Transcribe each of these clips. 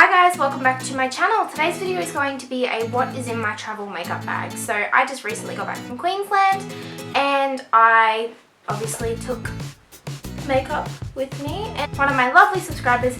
Hi guys, welcome back to my channel. Today's video is going to be a what is in my travel makeup bag. So I just recently got back from Queensland and I obviously took makeup with me, and one of my lovely subscribers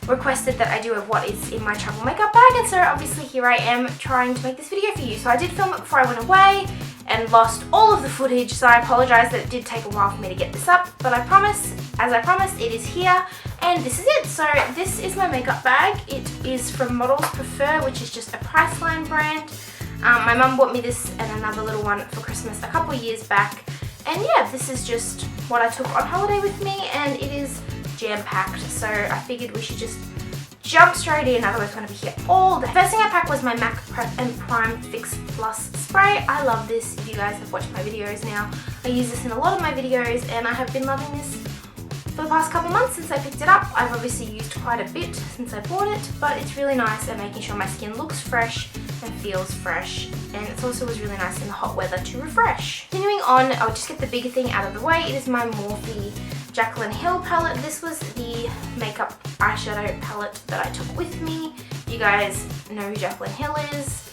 requested that I do a what is in my travel makeup bag, and so obviously here I am trying to make this video for you. So I did film it before I went away and lost all of the footage, so I apologise that it did take a while for me to get this up, but I promise, as I promised, it is here. And this is it. So this is my makeup bag. It is from Models Prefer, which is just a Priceline brand. My mum bought me this and another little one for Christmas a couple of years back. And yeah, this is just what I took on holiday with me, and it is jam-packed. So I figured we should just jump straight in, otherwise we're going to be here all day. First thing I packed was my MAC Prep and Prime Fix Plus spray. I love this. If you guys have watched my videos now, I use this in a lot of my videos, and I have been loving this for the past couple months since I picked it up. I've obviously used quite a bit since I bought it, but it's really nice at making sure my skin looks fresh and feels fresh, and it also was really nice in the hot weather to refresh. Continuing on, I'll just get the bigger thing out of the way. It is my Morphe Jaclyn Hill palette. This was the makeup eyeshadow palette that I took with me. You guys know who Jaclyn Hill is.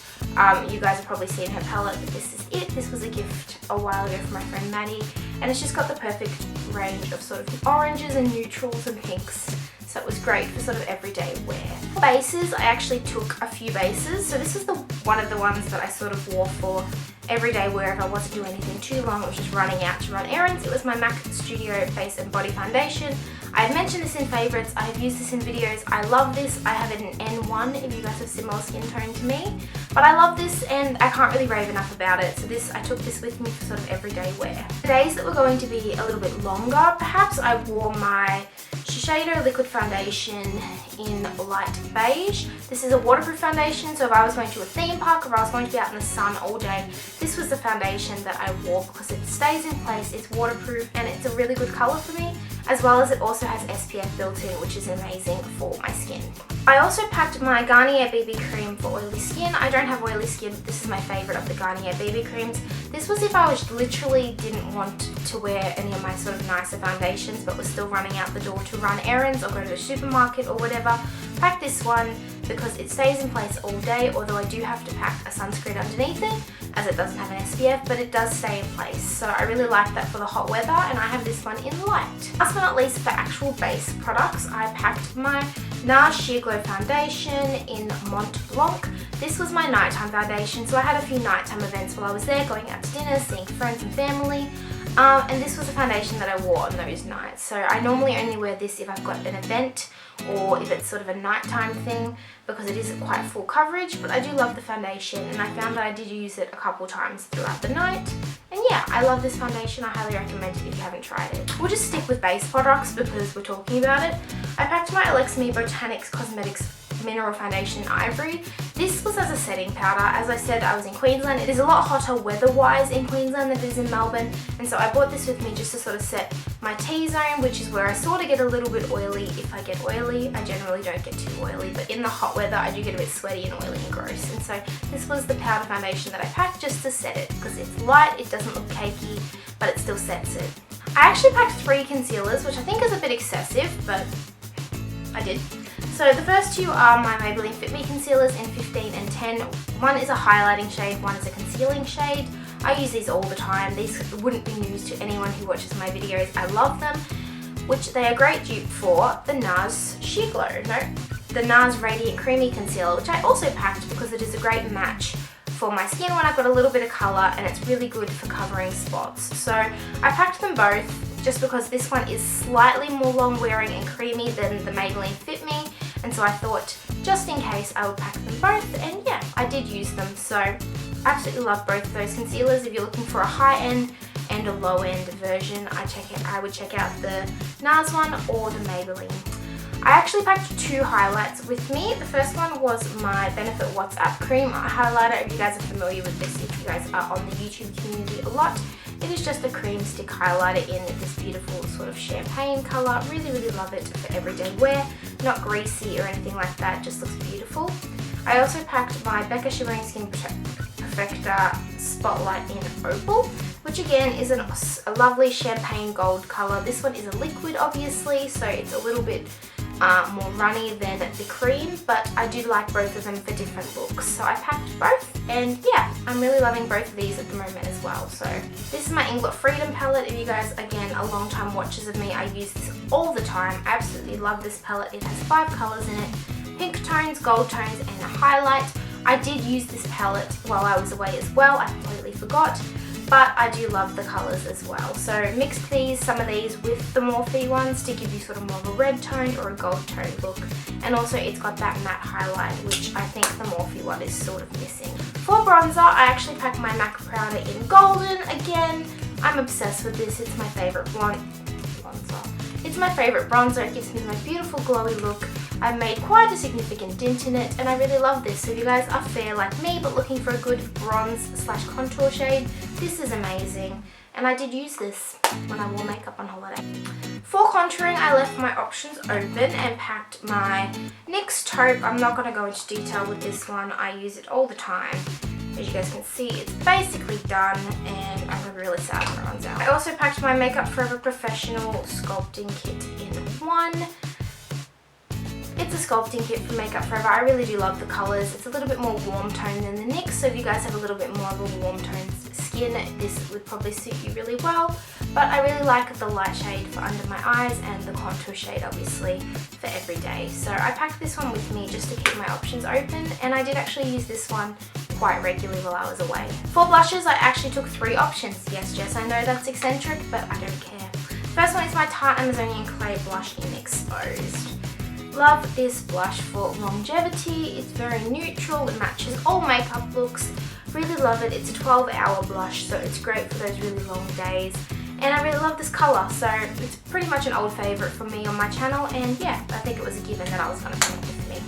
You guys have probably seen her palette, but this is it. This was a gift a while ago from my friend Maddie, and it's just got the perfect range of sort of oranges and neutrals and pinks, so it was great for sort of everyday wear. For bases, I actually took a few bases. So this is one of the ones that I sort of wore for everyday wear if I wasn't doing anything too long. It was just running out to run errands. It was my MAC Studio Face and Body Foundation. I've mentioned this in favourites, I've used this in videos. I love this. I have an N1 if you guys have similar skin tone to me. But I love this and I can't really rave enough about it. So I took this with me for sort of everyday wear. The days that were going to be a little bit longer, perhaps, I wore my Shiseido Liquid Foundation in light beige. This is a waterproof foundation, so if I was going to a theme park, or if I was going to be out in the sun all day, this was the foundation that I wore because it stays in place, it's waterproof, and it's a really good colour for me, as well as it also has SPF built in, which is amazing for my skin. I also packed my Garnier BB cream for oily skin. I don't have oily skin, but this is my favourite of the Garnier BB creams. This was if I literally didn't want to wear any of my sort of nicer foundations, but was still running out the door to run errands or go to the supermarket or whatever. Pack this one because it stays in place all day, although I do have to pack a sunscreen underneath it as it doesn't have an SPF, but it does stay in place. So I really like that for the hot weather, and I have this one in light. Last but not least, for actual base products, I packed my NARS Sheer Glow Foundation in Mont Blanc. This was my nighttime foundation, so I had a few nighttime events while I was there, going out to dinner, seeing friends and family. And this was a foundation that I wore on those nights. So I normally only wear this if I've got an event or if it's sort of a nighttime thing, because it is quite full coverage, but I do love the foundation, and I found that I did use it a couple times throughout the night. And yeah, I love this foundation. I highly recommend it if you haven't tried it. We'll just stick with base products because we're talking about it. I packed my Alexme Botanics Cosmetics Mineral Foundation in Ivory. This was as a setting powder. As I said, I was in Queensland. It is a lot hotter weather-wise in Queensland than it is in Melbourne, and so I bought this with me just to sort of set my T-zone, which is where I sort of get a little bit oily if I get oily. I generally don't get too oily, but in the hot weather I do get a bit sweaty and oily and gross, and so this was the powder foundation that I packed just to set it, because it's light, it doesn't look cakey, but it still sets it. I actually packed 3 concealers, which I think is a bit excessive, but I did. So the first two are my Maybelline Fit Me concealers in 15 and 10. One is a highlighting shade, one is a concealing shade. I use these all the time. These wouldn't be news to anyone who watches my videos. I love them, which they are great dupe for the NARS Sheer Glow. The NARS Radiant Creamy Concealer, which I also packed because it is a great match for my skin when I've got a little bit of colour, and it's really good for covering spots. So I packed them both just because this one is slightly more long wearing and creamy than the Maybelline Fit Me, and so I thought just in case I would pack them both, and yeah, I did use them. So absolutely love both of those concealers. If you're looking for a high end and a low end version, I would check out the NARS one or the Maybelline. I actually packed 2 highlights with me. The first one was my Benefit WhatsApp Cream highlighter. If you guys are familiar with this, if you guys are on the YouTube community a lot, it is just a cream stick highlighter in this beautiful sort of champagne colour. Really, really love it for everyday wear. Not greasy or anything like that, just looks beautiful. I also packed my Becca Shimmering Skin Perfector Spotlight in Opal, which again is a lovely champagne gold colour. This one is a liquid obviously, so it's a little bit more runny than the cream, but I do like both of them for different looks. So I packed both, and yeah, I'm really loving both of these at the moment as well. So this is my Inglot Freedom palette. If you guys, again, are long time watchers of me, I use this all the time. I absolutely love this palette. It has 5 colours in it: pink tones, gold tones, and a highlight. I did use this palette while I was away as well. I completely forgot. But I do love the colours as well. So mixed some of these with the Morphe ones to give you sort of more of a red toned or a gold toned look. And also it's got that matte highlight, which I think the Morphe one is sort of missing. For bronzer, I actually packed my MAC powder in golden. Again, I'm obsessed with this. It's my favourite bronzer. It's my favourite bronzer. It gives me my beautiful glowy look. I've made quite a significant dent in it, and I really love this. So if you guys are fair like me but looking for a good bronze / contour shade, this is amazing. And I did use this when I wore makeup on holiday. For contouring, I left my options open and packed my NYX taupe. I'm not going to go into detail with this one. I use it all the time. As you guys can see, it's basically done, and I'm really sad when it runs out. I also packed my Makeup Forever Professional sculpting kit in one. It's a sculpting kit for Makeup Forever. I really do love the colours. It's a little bit more warm tone than the NYX, so if you guys have a little bit more of a warm toned skin, this would probably suit you really well. But I really like the light shade for under my eyes and the contour shade obviously for every day. So I packed this one with me just to keep my options open, and I did actually use this one quite regularly while I was away. For blushes, I actually took 3 options. Yes, Jess, I know that's eccentric, but I don't care. First one is my Tarte Amazonian Clay Blush in Exposed. Love this blush for longevity. It's very neutral. It matches all makeup looks. Really love it. It's a 12-hour blush, so it's great for those really long days. And I really love this colour, so it's pretty much an old favourite for me on my channel, and yeah, I think it was a given that I was going to bring it with me.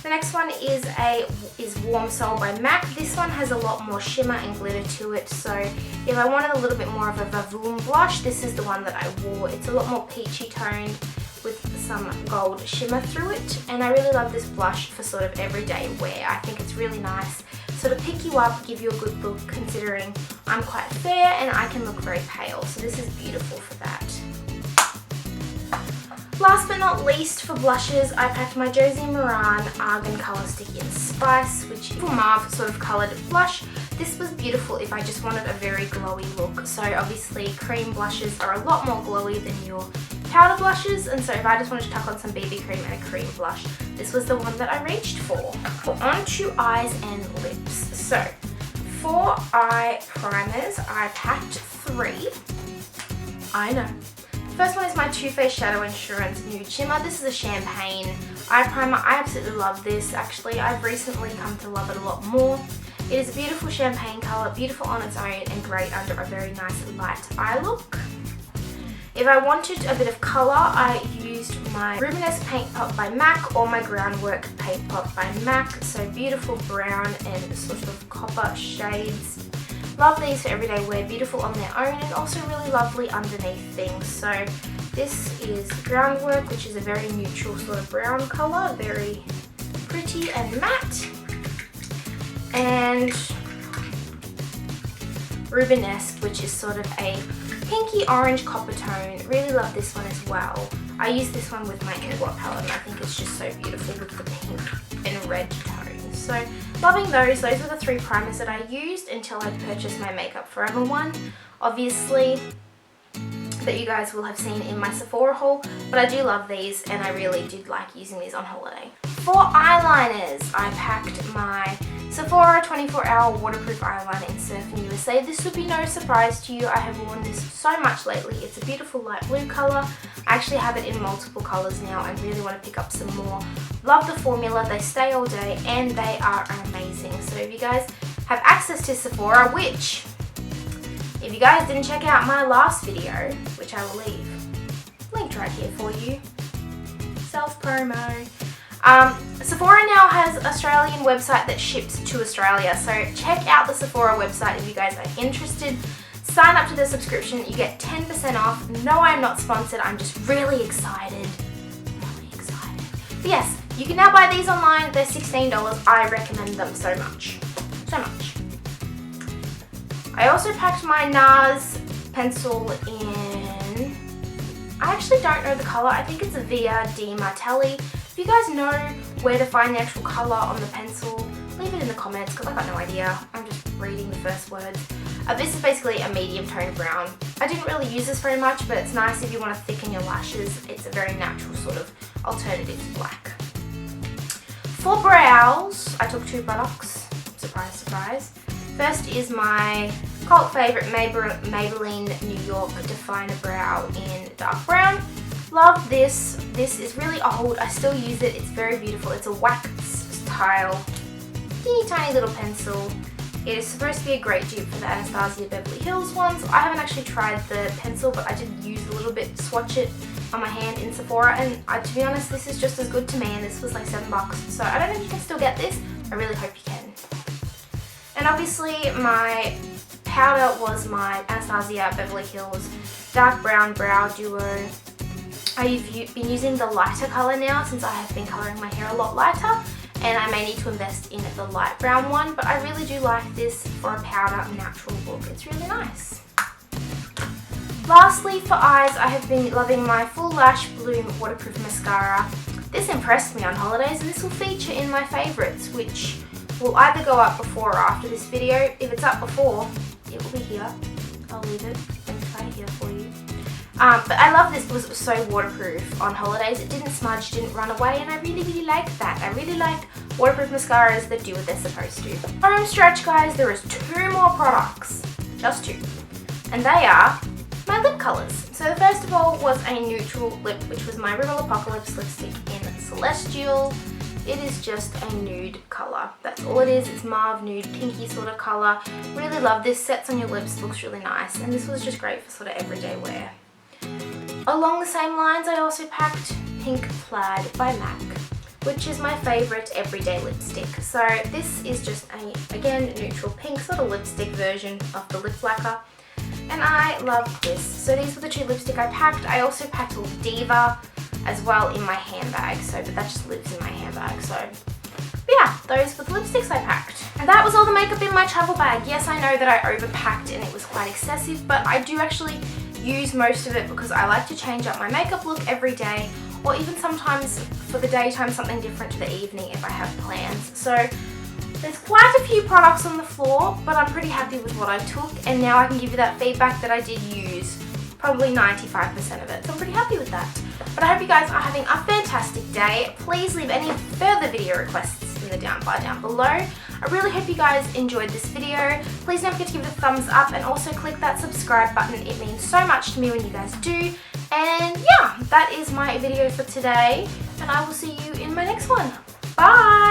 The next one is Warm Soul by MAC. This one has a lot more shimmer and glitter to it, so if I wanted a little bit more of a Vavoom blush, this is the one that I wore. It's a lot more peachy toned with some gold shimmer through it, and I really love this blush for sort of everyday wear. I think it's really nice, sort of pick you up, give you a good look, considering I'm quite fair and I can look very pale, so this is beautiful for that. Last but not least, for blushes, I packed my Josie Maran Argan Colour Stick in Spice, which is a mauve sort of coloured blush. This was beautiful if I just wanted a very glowy look. So obviously cream blushes are a lot more glowy than your powder blushes, and so if I just wanted to tuck on some BB cream and a cream blush, this was the one that I reached for. On to eyes and lips. So for eye primers, I packed 3. I know. First one is my Too Faced Shadow Insurance Nude Shimmer. This is a champagne eye primer. I absolutely love this. Actually, I've recently come to love it a lot more. It is a beautiful champagne colour, beautiful on its own, and great under a very nice light eye look. If I wanted a bit of colour, I used my Rubenesque Paint Pot by MAC or my Groundwork Paint Pot by MAC. So beautiful brown and sort of copper shades. Love these for everyday wear, beautiful on their own and also really lovely underneath things. So this is Groundwork, which is a very neutral sort of brown colour, very pretty and matte. And Rubenesque, which is sort of a pinky orange copper tone. Really love this one as well. I use this one with my Inglot palette, and I think it's just so beautiful with the pink and red tones. So loving those. Those were the 3 primers that I used until I purchased my Makeup Forever one. Obviously, that you guys will have seen in my Sephora haul, but I do love these and I really did like using these on holiday. For eyeliners, I packed my Sephora 24-hour waterproof eyeliner in Surfing USA. This would be no surprise to you. I have worn this so much lately. It's a beautiful light blue colour. I actually have it in multiple colours now and really want to pick up some more. Love the formula. They stay all day and they are amazing. So if you guys have access to Sephora, which if you guys didn't check out my last video, which I will leave linked right here for you, self-promo. Sephora now has an Australian website that ships to Australia, so check out the Sephora website if you guys are interested. Sign up to the subscription, you get 10% off. No, I'm not sponsored, I'm just really excited. But yes, you can now buy these online, they're $16. I recommend them so much. So much. I also packed my NARS pencil in I actually don't know the colour. I think it's a Via di Martelli. If you guys know where to find the actual colour on the pencil, leave it in the comments because I got no idea. I'm just reading the first words. This is basically a medium tone brown. I didn't really use this very much, but it's nice if you want to thicken your lashes. It's a very natural sort of alternative to black. For brows, I took 2 products. Surprise, surprise. First is my cult favourite Maybelline New York Definer Brow in dark brown. Love this. This is really old. I still use it. It's very beautiful. It's a wax style, teeny tiny little pencil. It is supposed to be a great dupe for the Anastasia Beverly Hills ones. I haven't actually tried the pencil, but I did use a little bit to swatch it on my hand in Sephora, and to be honest, this is just as good to me, and this was like $7. So I don't know if you can still get this. I really hope you can. And obviously my powder was my Anastasia Beverly Hills Dark Brown Brow Duo. I've been using the lighter colour now since I have been colouring my hair a lot lighter, and I may need to invest in the light brown one, but I really do like this for a powder natural look. It's really nice. Lastly, for eyes, I have been loving my Full Lash Bloom Waterproof Mascara. This impressed me on holidays, and this will feature in my favourites, which will either go up before or after this video. If it's up before, it will be here. I'll leave it right here for you. But I love this because it was so waterproof on holidays. It didn't smudge, didn't run away, and I really liked that. I really like waterproof mascaras that do what they're supposed to. Home stretch, guys, there is 2 more products. Just 2. And they are my lip colours. So the first of all was a neutral lip, which was my Rimmel Apocalypse lipstick in Celestial. It is just a nude colour. That's all it is. It's mauve, nude, pinky sort of colour. Really love this. Sets on your lips, looks really nice. And this was just great for sort of everyday wear. Along the same lines, I also packed Pink Plaid by MAC, which is my favourite everyday lipstick. So this is just a, again, neutral pink sort of lipstick version of the lip lacquer. And I love this. So these were the 2 lipstick I packed. I also packed a Diva as well in my handbag. So, but that just lives in my handbag. So, but yeah, those were the lipsticks I packed. And that was all the makeup in my travel bag. Yes, I know that I overpacked and it was quite excessive, but I do actually use most of it because I like to change up my makeup look every day, or even sometimes for the daytime something different to the evening if I have plans. So there's quite a few products on the floor, but I'm pretty happy with what I took, and now I can give you that feedback that I did use probably 95% of it, so I'm pretty happy with that. But I hope you guys are having a fantastic day. Please leave any further video requests in the down bar down below. I really hope you guys enjoyed this video. Please don't forget to give it a thumbs up and also click that subscribe button. It means so much to me when you guys do. And yeah, that is my video for today, and I will see you in my next one. Bye!